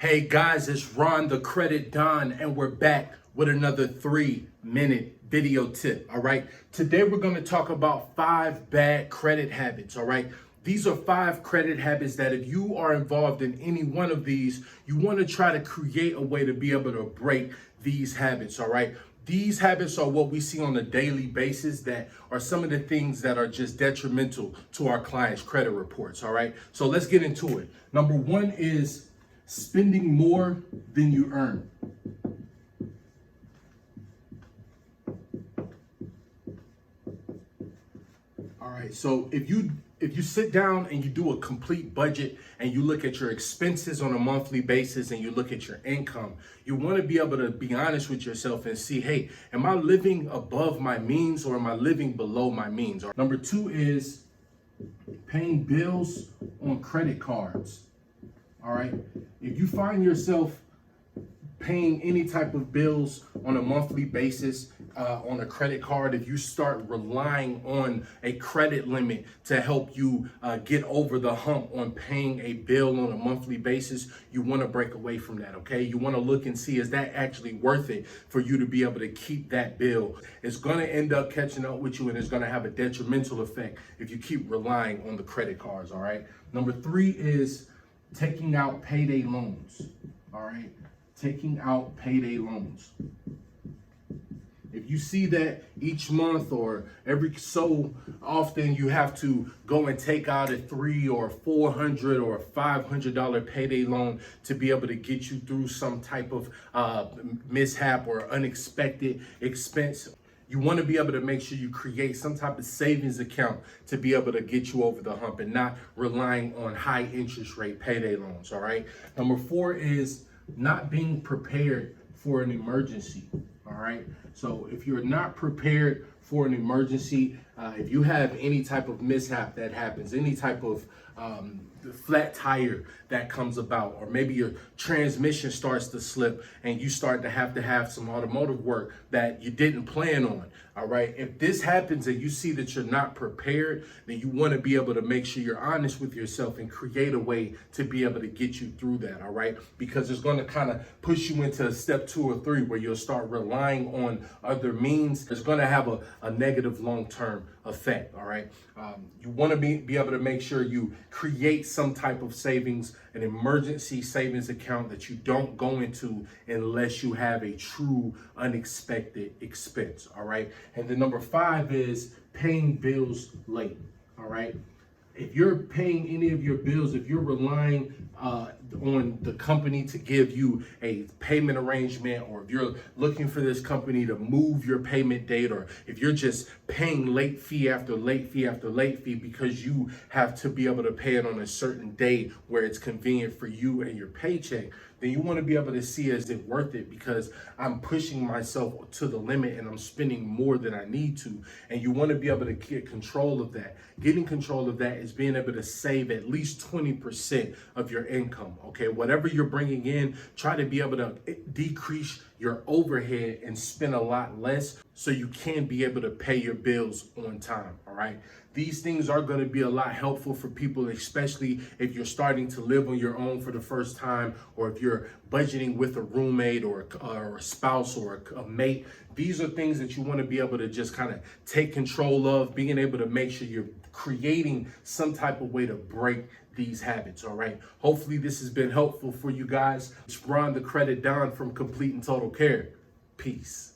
Hey guys, it's Ron the Credit Don, and we're back with another 3-minute video tip. All right, today we're going to talk about 5 bad credit habits. All right, these are 5 credit habits that if you are involved in any one of these, you want to try to create a way to be able to break these habits. All right. These habits are what we see on a daily basis that are some of the things that are just detrimental to our clients' credit reports. All right, so let's get into it. Number 1 is spending more than you earn. All right, so if you sit down and you do a complete budget and you look at your expenses on a monthly basis and you look at your income, you want to be able to be honest with yourself and see, hey, am I living above my means or am I living below my means? Number 2 is paying bills on credit cards. All right, if you find yourself paying any type of bills on a monthly basis on a credit card, if you start relying on a credit limit to help you get over the hump on paying a bill on a monthly basis, you want to break away from that. Okay, you want to look and see, is that actually worth it for you to be able to keep that bill? It's going to end up catching up with you, and it's going to have a detrimental effect if you keep relying on the credit cards. All right, number 3 is taking out payday loans. All right, taking out payday loans. If you see that each month or every so often you have to go and take out a $300 or $400 or $500 payday loan to be able to get you through some type of mishap or unexpected expense, you want to be able to make sure you create some type of savings account to be able to get you over the hump and not relying on high interest rate payday loans. All right. Number 4 is not being prepared for an emergency. All right. So if you're not prepared for an emergency, if you have any type of mishap that happens, any type of flat tire that comes about, or maybe your transmission starts to slip and you start to have some automotive work that you didn't plan on. All right. If this happens and you see that you're not prepared, then you want to be able to make sure you're honest with yourself and create a way to be able to get you through that. All right. Because it's going to kind of push you into step 2 or 3 where you'll start relying on other means. It's going to have a negative long-term effect. All right. You want to be able to make sure you create some type of savings, an emergency savings account that you don't go into unless you have a true unexpected expense. All right. And then number 5 is paying bills late. All right. If you're paying any of your bills, if you're relying on the company to give you a payment arrangement, or if you're looking for this company to move your payment date, or if you're just paying late fee after late fee after late fee because you have to be able to pay it on a certain day where it's convenient for you and your paycheck, then you want to be able to see, is it worth it? Because I'm pushing myself to the limit and I'm spending more than I need to. And you want to be able to get control of that. Getting control of that is being able to save at least 20% of your income. Okay, whatever you're bringing in, try to be able to decrease your overhead and spend a lot less so you can be able to pay your bills on time. All right. These things are going to be a lot helpful for people, especially if you're starting to live on your own for the first time, or if you're budgeting with a roommate or a spouse or a mate. These are things that you want to be able to just kind of take control of, being able to make sure you're creating some type of way to break these habits. All right. Hopefully this has been helpful for you guys. It's Ron the Credit Don from Complete and Total Care. Peace.